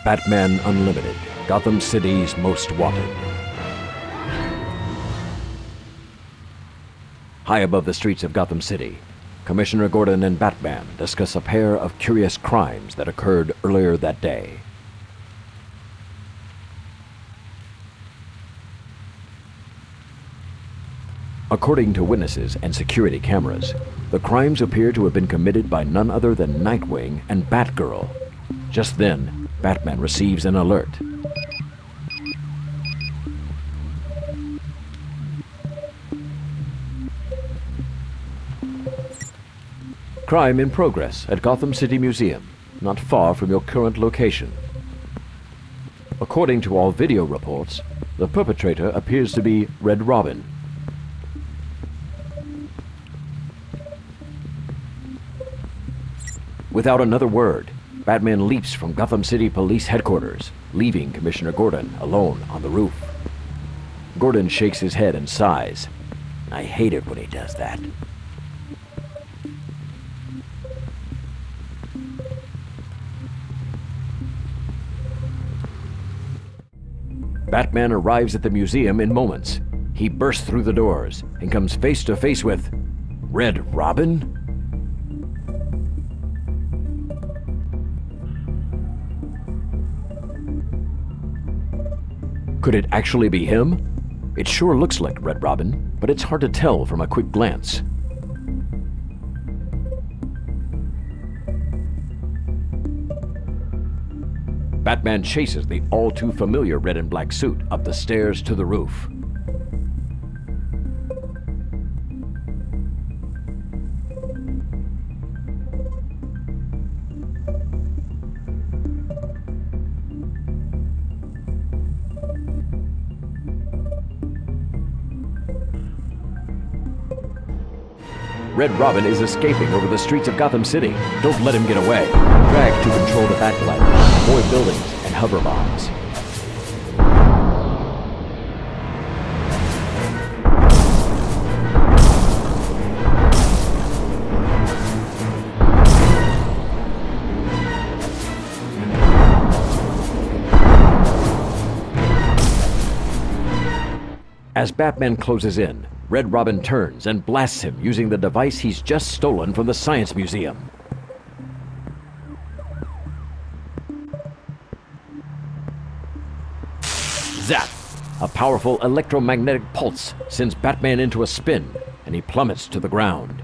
Batman Unlimited, Gotham City's most wanted. High above the streets of Gotham City, Commissioner Gordon and Batman discuss a pair of curious crimes that occurred earlier that day. According to witnesses and security cameras, the crimes appear to have been committed by none other than Nightwing and Batgirl. Just then, Batman receives an alert. Crime in progress at Gotham City Museum, not far from your current location. According to all video reports, the perpetrator appears to be Red Robin. Without another word, Batman leaps from Gotham City Police Headquarters, leaving Commissioner Gordon alone on the roof. Gordon shakes his head and sighs. I hate it when he does that. Batman arrives at the museum in moments. He bursts through the doors and comes face to face with Red Robin? Could it actually be him? It sure looks like Red Robin, but it's hard to tell from a quick glance. Batman chases the all-too-familiar red and black suit up the stairs to the roof. Red Robin is escaping over the streets of Gotham City. Don't let him get away. Drag to control the Batglider, avoid buildings and hover bombs. As Batman closes in, Red Robin turns and blasts him using the device he's just stolen from the Science Museum. Zap! A powerful electromagnetic pulse sends Batman into a spin, and he plummets to the ground.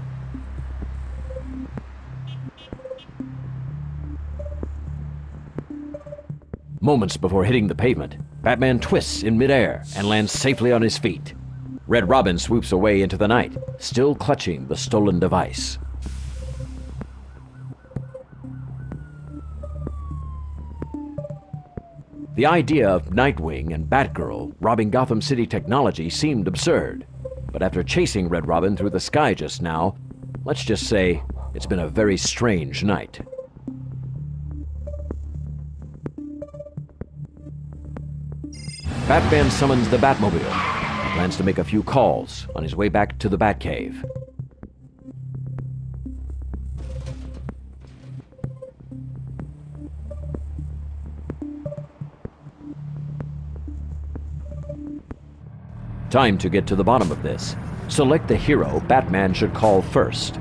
Moments before hitting the pavement, Batman twists in midair and lands safely on his feet. Red Robin swoops away into the night, still clutching the stolen device. The idea of Nightwing and Batgirl robbing Gotham City technology seemed absurd, but after chasing Red Robin through the sky just now, let's just say it's been a very strange night. Batman summons the Batmobile. Plans to make a few calls on his way back to the Batcave. Time to get to the bottom of this. Select the hero Batman should call first.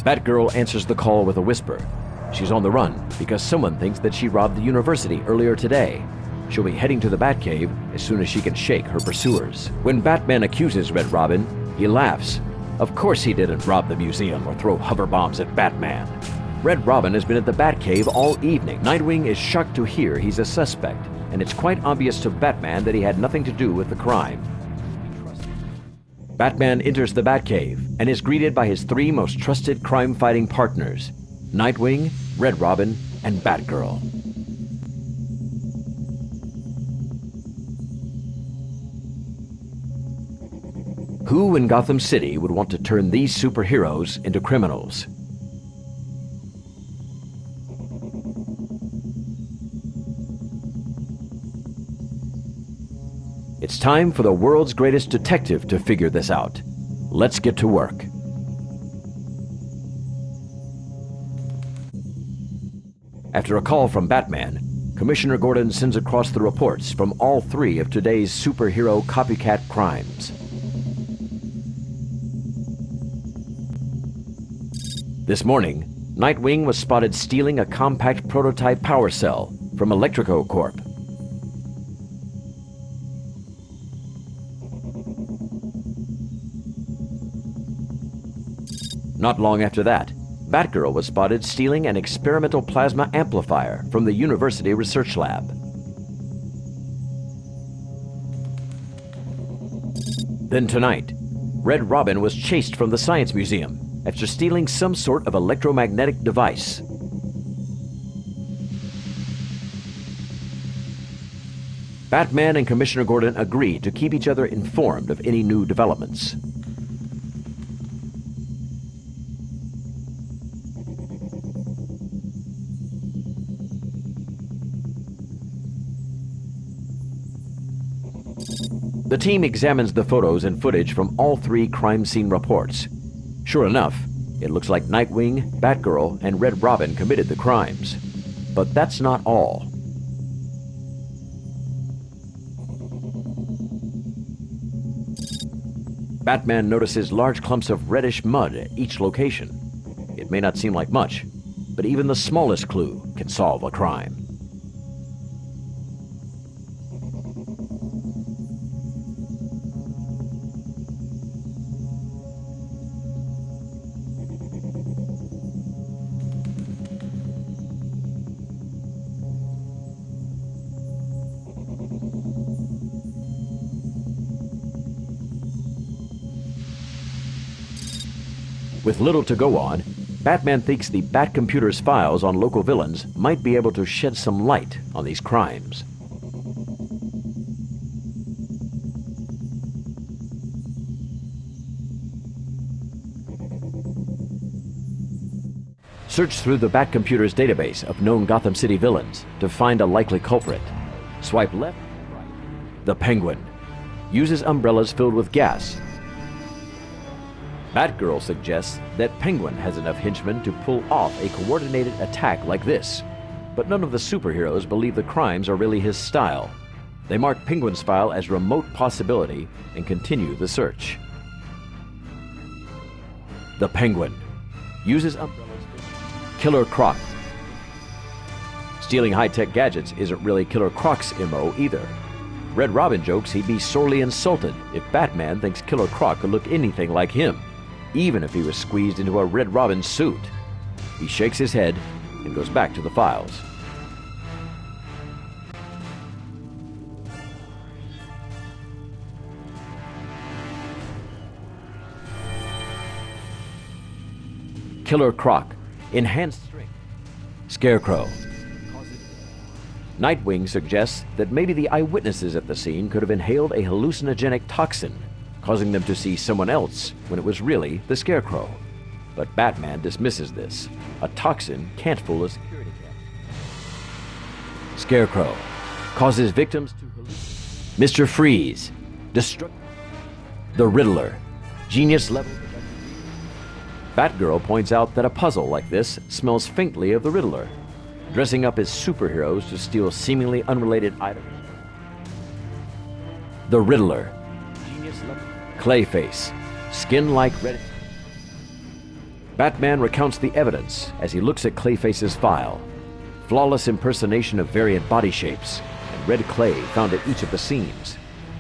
Batgirl answers the call with a whisper. She's on the run because someone thinks that she robbed the university earlier today. She'll be heading to the Batcave as soon as she can shake her pursuers. When Batman accuses Red Robin, he laughs. Of course he didn't rob the museum or throw hover bombs at Batman. Red Robin has been at the Batcave all evening. Nightwing is shocked to hear he's a suspect, and it's quite obvious to Batman that he had nothing to do with the crime. Batman enters the Batcave and is greeted by his three most trusted crime-fighting partners, Nightwing, Red Robin, and Batgirl. Who in Gotham City would want to turn these superheroes into criminals? It's time for the world's greatest detective to figure this out. Let's get to work. After a call from Batman, Commissioner Gordon sends across the reports from all 3 of today's superhero copycat crimes. This morning, Nightwing was spotted stealing a compact prototype power cell from Electrico Corp. Not long after that, Batgirl was spotted stealing an experimental plasma amplifier from the University Research Lab. Then tonight, Red Robin was chased from the Science Museum after stealing some sort of electromagnetic device. Batman and Commissioner Gordon agree to keep each other informed of any new developments. The team examines the photos and footage from all 3 crime scene reports. Sure enough, it looks like Nightwing, Batgirl, and Red Robin committed the crimes. But that's not all. Batman notices large clumps of reddish mud at each location. It may not seem like much, but even the smallest clue can solve a crime. With little to go on, Batman thinks the Batcomputer's files on local villains might be able to shed some light on these crimes. Search through the Batcomputer's database of known Gotham City villains to find a likely culprit. Swipe left, right. The Penguin uses umbrellas filled with gas. Batgirl suggests that Penguin has enough henchmen to pull off a coordinated attack like this, but none of the superheroes believe the crimes are really his style. They mark Penguin's file as remote possibility and continue the search. The Penguin uses umbrellas. Killer Croc. Stealing high-tech gadgets isn't really Killer Croc's MO either. Red Robin jokes he'd be sorely insulted if Batman thinks Killer Croc could look anything like him, even if he was squeezed into a Red Robin suit. He shakes his head and goes back to the files. Killer Croc. Enhanced strength. Scarecrow. Nightwing suggests that maybe the eyewitnesses at the scene could have inhaled a hallucinogenic toxin, causing them to see someone else when it was really the Scarecrow. But Batman dismisses this. A toxin can't fool a security camera. Scarecrow causes victims to hallucinate. Mr. Freeze. The Riddler. Genius level. Batgirl points out that a puzzle like this smells faintly of the Riddler, dressing up as superheroes to steal seemingly unrelated items. The Riddler. Clayface. Skin like red. Batman recounts the evidence as he looks at Clayface's file. Flawless impersonation of variant body shapes, and red clay found at each of the seams.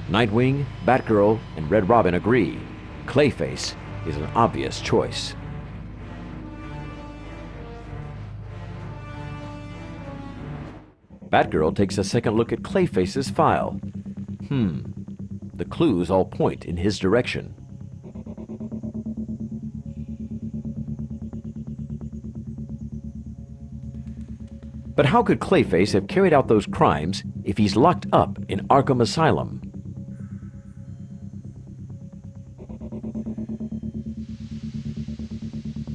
Nightwing, Batgirl, and Red Robin agree. Clayface is an obvious choice. Batgirl takes a second look at Clayface's file. The clues all point in his direction. But how could Clayface have carried out those crimes if he's locked up in Arkham Asylum?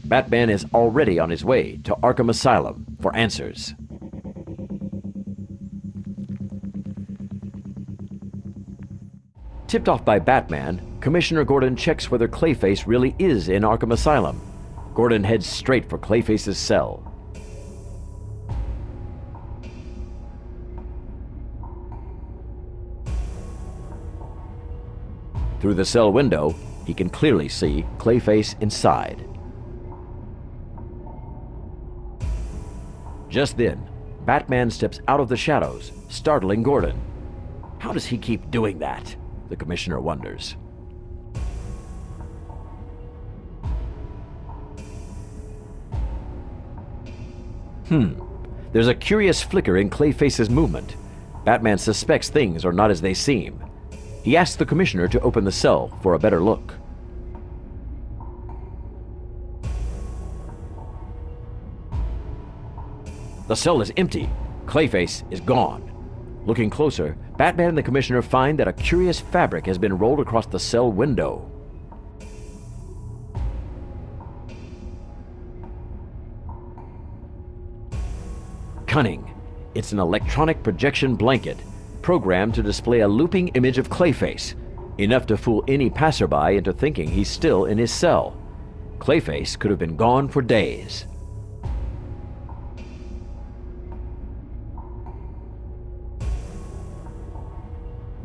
Batman is already on his way to Arkham Asylum for answers. Tipped off by Batman, Commissioner Gordon checks whether Clayface really is in Arkham Asylum. Gordon heads straight for Clayface's cell. Through the cell window, he can clearly see Clayface inside. Just then, Batman steps out of the shadows, startling Gordon. How does he keep doing that? The commissioner wonders. There's a curious flicker in Clayface's movement. Batman suspects things are not as they seem. He asks the commissioner to open the cell for a better look. The cell is empty. Clayface is gone. Looking closer, Batman and the commissioner find that a curious fabric has been rolled across the cell window. Cunning. It's an electronic projection blanket, programmed to display a looping image of Clayface, enough to fool any passerby into thinking he's still in his cell. Clayface could have been gone for days.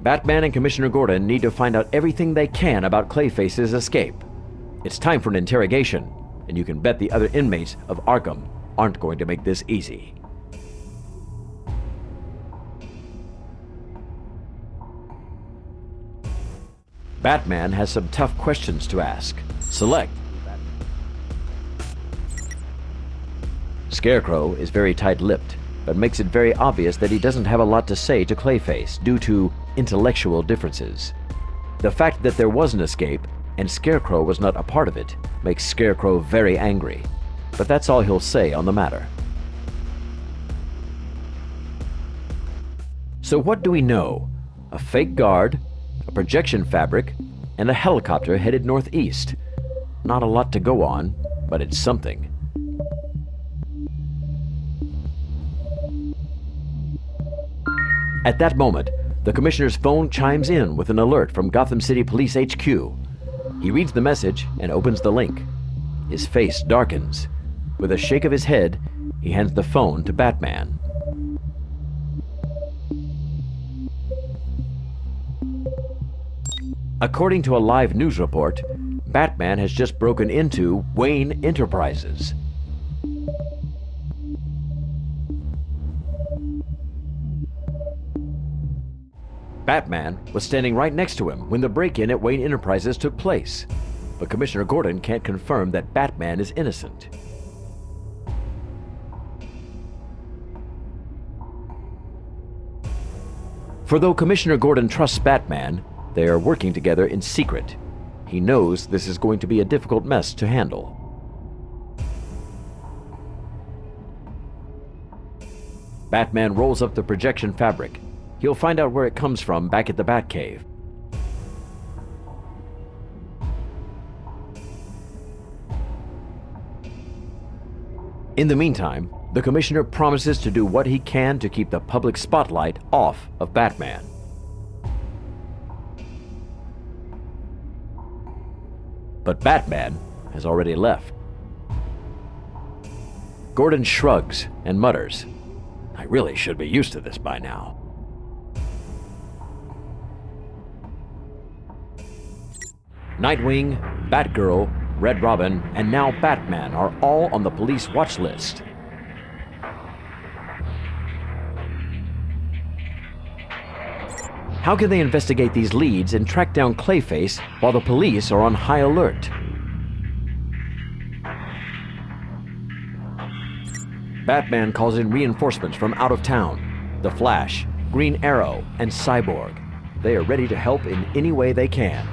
Batman and Commissioner Gordon need to find out everything they can about Clayface's escape. It's time for an interrogation, and you can bet the other inmates of Arkham aren't going to make this easy. Batman has some tough questions to ask. Select. Scarecrow is very tight-lipped, but makes it very obvious that he doesn't have a lot to say to Clayface due to intellectual differences. The fact that there was an escape, and Scarecrow was not a part of it, makes Scarecrow very angry. But that's all he'll say on the matter. So what do we know? A fake guard, a projection fabric, and a helicopter headed northeast. Not a lot to go on, but it's something. At that moment, the commissioner's phone chimes in with an alert from Gotham City Police HQ. He reads the message and opens the link. His face darkens. With a shake of his head, he hands the phone to Batman. According to a live news report, Batman has just broken into Wayne Enterprises. Batman was standing right next to him when the break-in at Wayne Enterprises took place, but Commissioner Gordon can't confirm that Batman is innocent. For though Commissioner Gordon trusts Batman, they are working together in secret. He knows this is going to be a difficult mess to handle. Batman rolls up the projection fabric. He'll find out where it comes from back at the Batcave. In the meantime, the Commissioner promises to do what he can to keep the public spotlight off of Batman. But Batman has already left. Gordon shrugs and mutters, "I really should be used to this by now." Nightwing, Batgirl, Red Robin, and now Batman are all on the police watch list. How can they investigate these leads and track down Clayface while the police are on high alert? Batman calls in reinforcements from out of town. The Flash, Green Arrow, and Cyborg. They are ready to help in any way they can.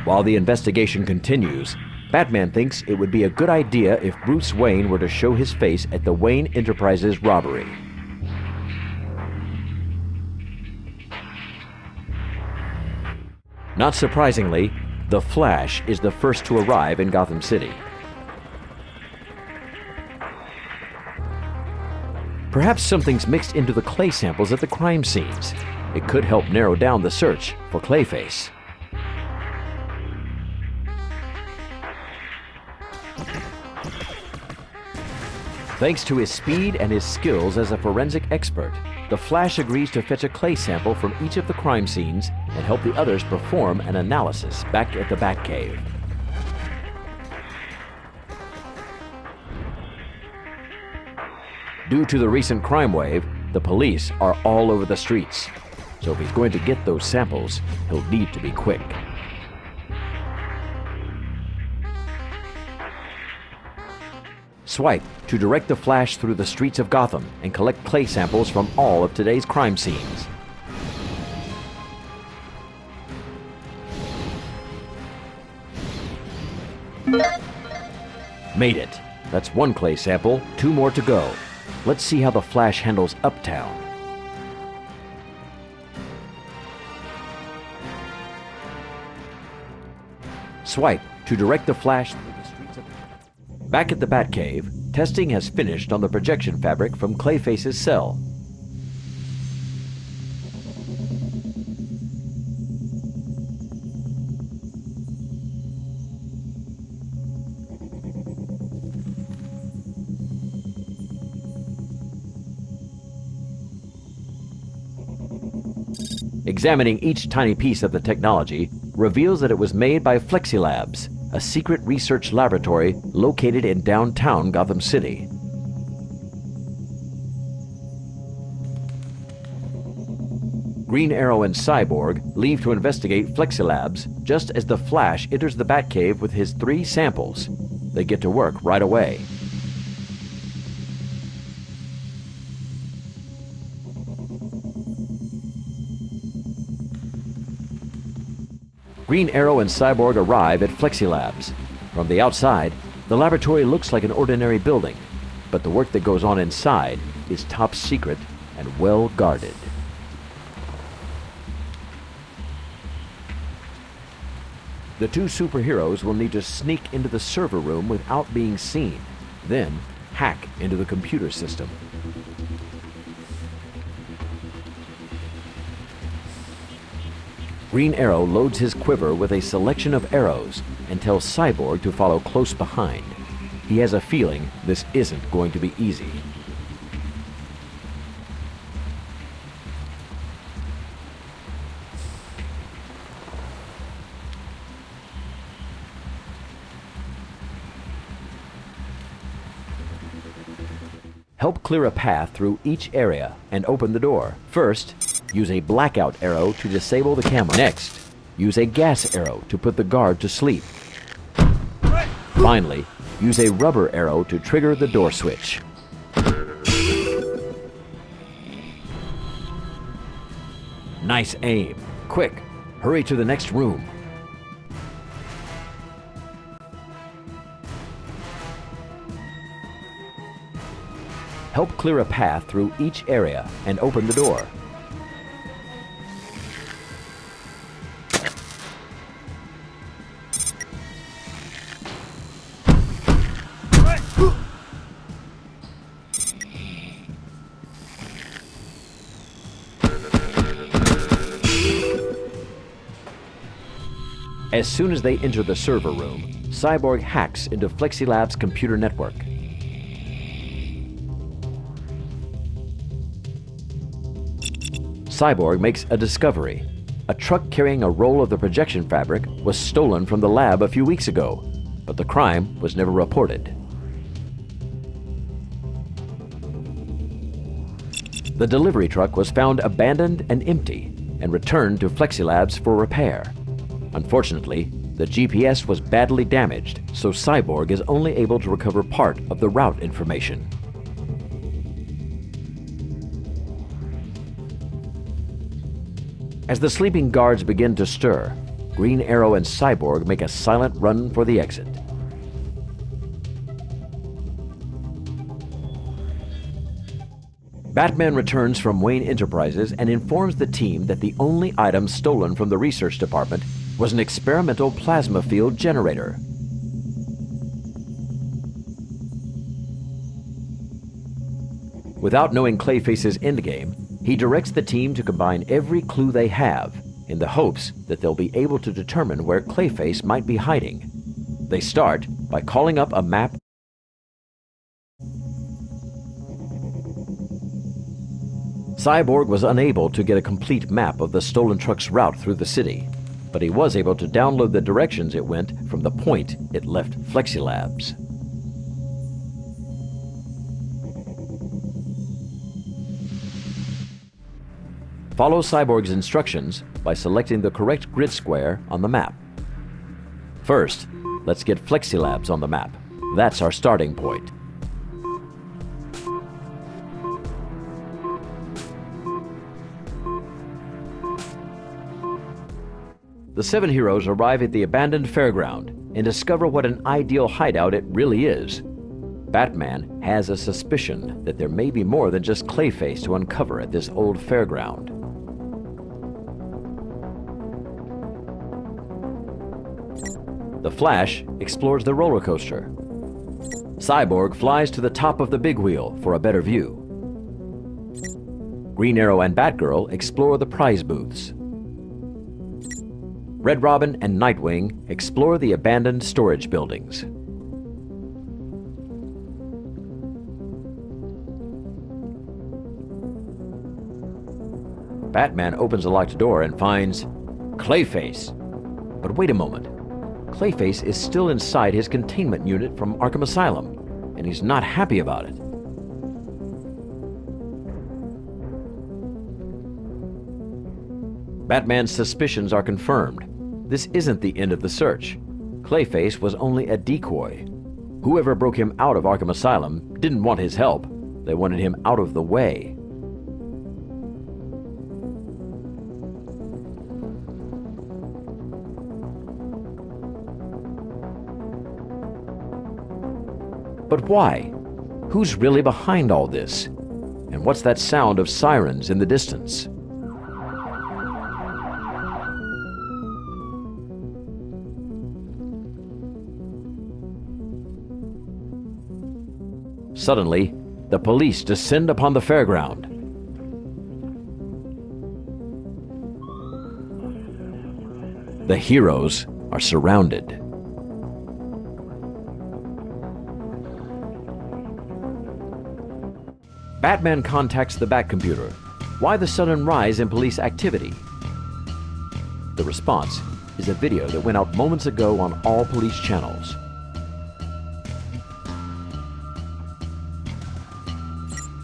While the investigation continues, Batman thinks it would be a good idea if Bruce Wayne were to show his face at the Wayne Enterprises robbery. Not surprisingly, the Flash is the first to arrive in Gotham City. Perhaps something's mixed into the clay samples at the crime scenes. It could help narrow down the search for Clayface. Thanks to his speed and his skills as a forensic expert, The Flash agrees to fetch a clay sample from each of the crime scenes and help the others perform an analysis back at the Batcave. Due to the recent crime wave, the police are all over the streets. So if he's going to get those samples, he'll need to be quick. Swipe to direct the Flash through the streets of Gotham and collect clay samples from all of today's crime scenes. Made it. That's one clay sample, 2 more to go. Let's see how the Flash handles Uptown. Swipe to direct the Flash through the streets of... Back at the Batcave, testing has finished on the projection fabric from Clayface's cell. Examining each tiny piece of the technology reveals that it was made by Flexi Labs, a secret research laboratory located in downtown Gotham City. Green Arrow and Cyborg leave to investigate Flexi Labs just as the Flash enters the Batcave with his 3 samples. They get to work right away. Green Arrow and Cyborg arrive at Flexi Labs. From the outside, the laboratory looks like an ordinary building, but the work that goes on inside is top secret and well guarded. The 2 superheroes will need to sneak into the server room without being seen, then hack into the computer system. Green Arrow loads his quiver with a selection of arrows and tells Cyborg to follow close behind. He has a feeling this isn't going to be easy. Help clear a path through each area and open the door. First, use a blackout arrow to disable the camera. Next, use a gas arrow to put the guard to sleep. Finally, use a rubber arrow to trigger the door switch. Nice aim. Quick, hurry to the next room. Help clear a path through each area and open the door. As soon as they enter the server room, Cyborg hacks into Flexi Labs' computer network. Cyborg makes a discovery. A truck carrying a roll of the projection fabric was stolen from the lab a few weeks ago, but the crime was never reported. The delivery truck was found abandoned and empty and returned to Flexi Labs for repair. Unfortunately, the GPS was badly damaged, so Cyborg is only able to recover part of the route information. As the sleeping guards begin to stir, Green Arrow and Cyborg make a silent run for the exit. Batman returns from Wayne Enterprises and informs the team that the only item stolen from the research department was an experimental plasma field generator. Without knowing Clayface's endgame, he directs the team to combine every clue they have in the hopes that they'll be able to determine where Clayface might be hiding. They start by calling up a map Cyborg was unable to get a complete map of the stolen truck's route through the city, but he was able to download the directions it went from the point it left Flexi Labs. Follow Cyborg's instructions by selecting the correct grid square on the map. First, let's get Flexi Labs on the map. That's our starting point. The 7 heroes arrive at the abandoned fairground and discover what an ideal hideout it really is. Batman has a suspicion that there may be more than just Clayface to uncover at this old fairground. The Flash explores the roller coaster. Cyborg flies to the top of the big wheel for a better view. Green Arrow and Batgirl explore the prize booths. Red Robin and Nightwing explore the abandoned storage buildings. Batman opens a locked door and finds Clayface. But wait a moment. Clayface is still inside his containment unit from Arkham Asylum, and he's not happy about it. Batman's suspicions are confirmed. This isn't the end of the search. Clayface was only a decoy. Whoever broke him out of Arkham Asylum didn't want his help. They wanted him out of the way. But why? Who's really behind all this? And what's that sound of sirens in the distance? Suddenly, the police descend upon the fairground. The heroes are surrounded. Batman contacts the Batcomputer. Why the sudden rise in police activity? The response is a video that went out moments ago on all police channels.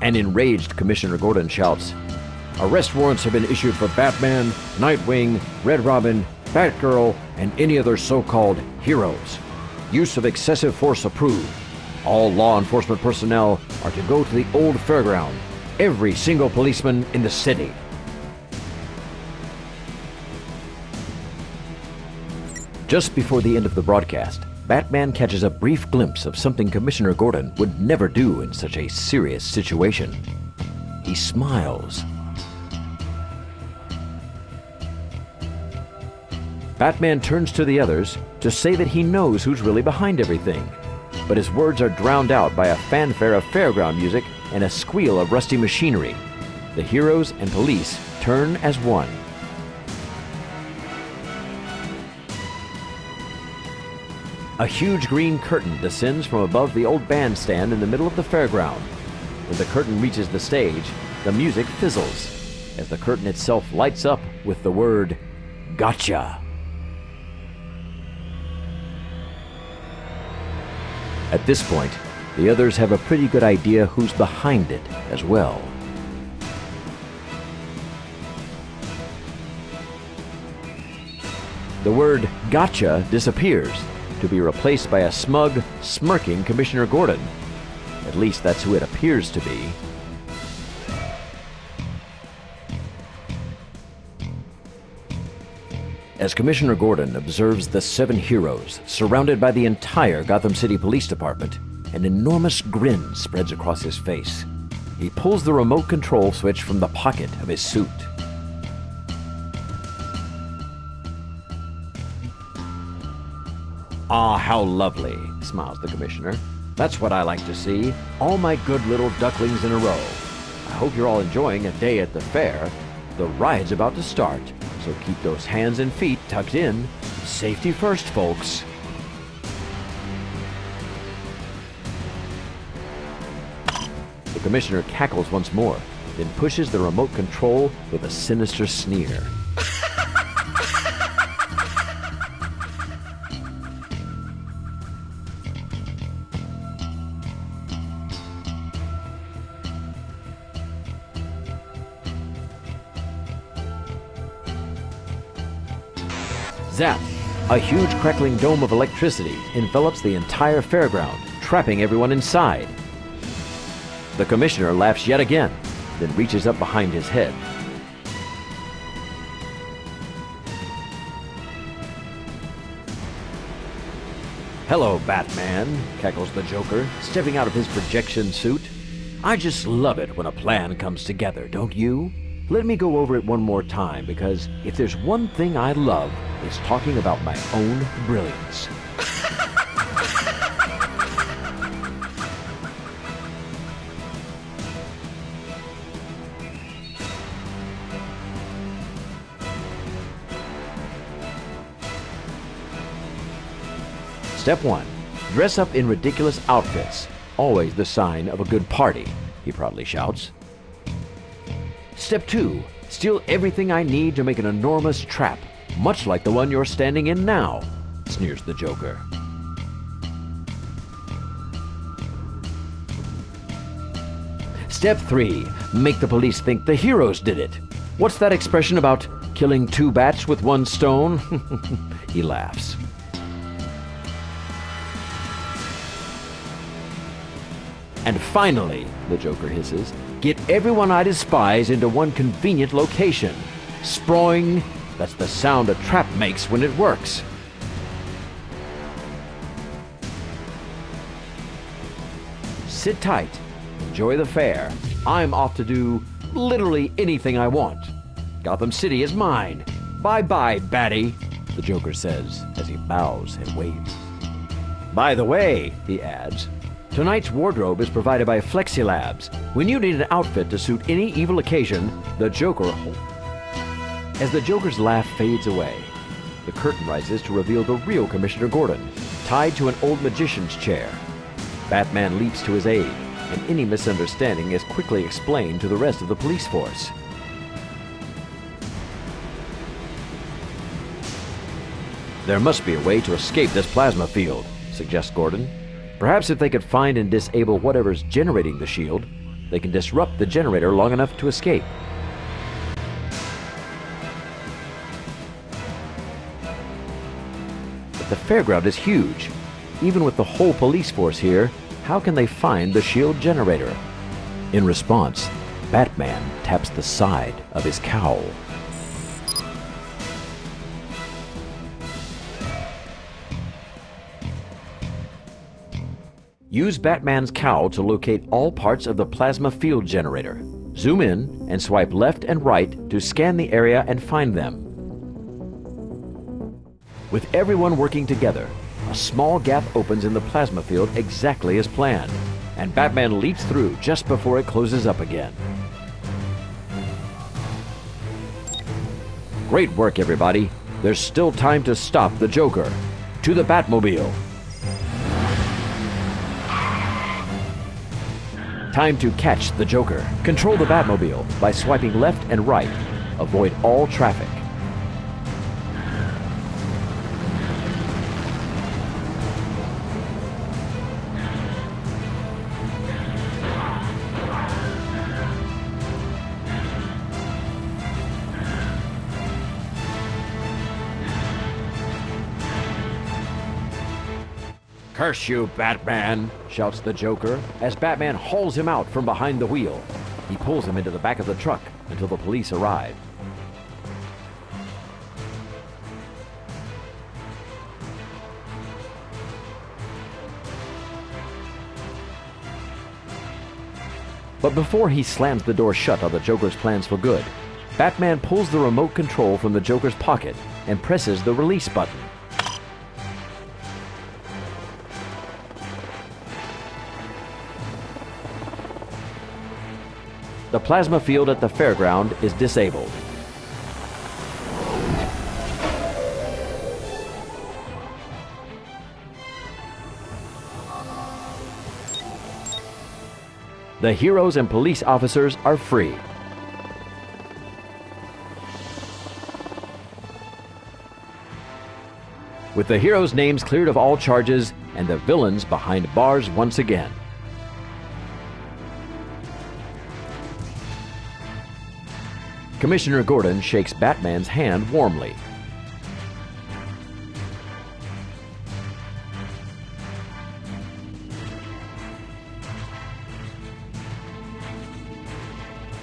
An enraged Commissioner Gordon shouts, "Arrest warrants have been issued for Batman, Nightwing, Red Robin, Batgirl, and any other so-called heroes. Use of excessive force approved. All law enforcement personnel are to go to the old fairground. Every single policeman in the city." Just before the end of the broadcast, Batman catches a brief glimpse of something Commissioner Gordon would never do in such a serious situation. He smiles. Batman turns to the others to say that he knows who's really behind everything, but his words are drowned out by a fanfare of fairground music and a squeal of rusty machinery. The heroes and police turn as one. A huge green curtain descends from above the old bandstand in the middle of the fairground. When the curtain reaches the stage, the music fizzles, as the curtain itself lights up with the word, "Gotcha!" At this point, the others have a pretty good idea who's behind it as well. The word "gotcha" disappears, to be replaced by a smug, smirking Commissioner Gordon. At least that's who it appears to be. As Commissioner Gordon observes the 7 heroes surrounded by the entire Gotham City Police Department, an enormous grin spreads across his face. He pulls the remote control switch from the pocket of his suit. "Ah, how lovely," smiles the Commissioner. "That's what I like to see. All my good little ducklings in a row. I hope you're all enjoying a day at the fair. The ride's about to start, so keep those hands and feet tucked in. Safety first, folks." The Commissioner cackles once more. then pushes the remote control with a sinister sneer. Zap! A huge crackling dome of electricity envelops the entire fairground, trapping everyone inside. The commissioner laughs yet again, then reaches up behind his head. "Hello, Batman," cackles the Joker, stepping out of his projection suit. "I just love it when a plan comes together, don't you? Let me go over it one more time, because if there's one thing I love, it's talking about my own brilliance." Step 1. Dress up in ridiculous outfits. Always the sign of a good party, he proudly shouts. Step 2. Steal everything I need to make an enormous trap, much like the one you're standing in now, sneers the Joker. Step 3. Make the police think the heroes did it. What's that expression about killing 2 bats with 1 stone? He laughs. And finally, the Joker hisses, get everyone I despise into one convenient location. Sproing, that's the sound a trap makes when it works. Sit tight, enjoy the fair. I'm off to do literally anything I want. Gotham City is mine. Bye-bye, Batty, the Joker says as he bows and waves. By the way, he adds, tonight's wardrobe is provided by Flexi Labs. When you need an outfit to suit any evil occasion, the Joker... As the Joker's laugh fades away, the curtain rises to reveal the real Commissioner Gordon, tied to an old magician's chair. Batman leaps to his aid, and any misunderstanding is quickly explained to the rest of the police force. There must be a way to escape this plasma field, suggests Gordon. Perhaps if they could find and disable whatever's generating the shield, they can disrupt the generator long enough to escape. But the fairground is huge. Even with the whole police force here, how can they find the shield generator? In response, Batman taps the side of his cowl. Use Batman's cowl to locate all parts of the plasma field generator. Zoom in and swipe left and right to scan the area and find them. With everyone working together, a small gap opens in the plasma field exactly as planned, and Batman leaps through just before it closes up again. Great work, everybody. There's still time to stop the Joker. To the Batmobile. Time to catch the Joker. Control the Batmobile by swiping left and right. Avoid all traffic. Curse you, Batman, shouts the Joker as Batman hauls him out from behind the wheel. He pulls him into the back of the truck until the police arrive. But before he slams the door shut on the Joker's plans for good, Batman pulls the remote control from the Joker's pocket and presses the release button. The plasma field at the fairground is disabled. The heroes and police officers are free. With the heroes' names cleared of all charges and the villains behind bars once again. Commissioner Gordon shakes Batman's hand warmly.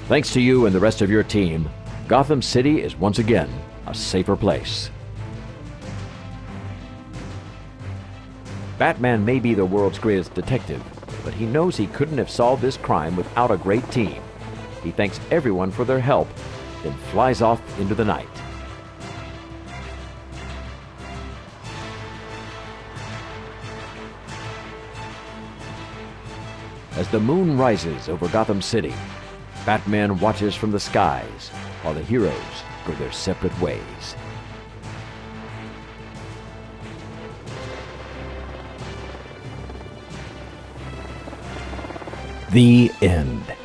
Thanks to you and the rest of your team, Gotham City is once again a safer place. Batman may be the world's greatest detective, but he knows he couldn't have solved this crime without a great team. He thanks everyone for their help, then flies off into the night. As the moon rises over Gotham City, Batman watches from the skies while the heroes go their separate ways. The end.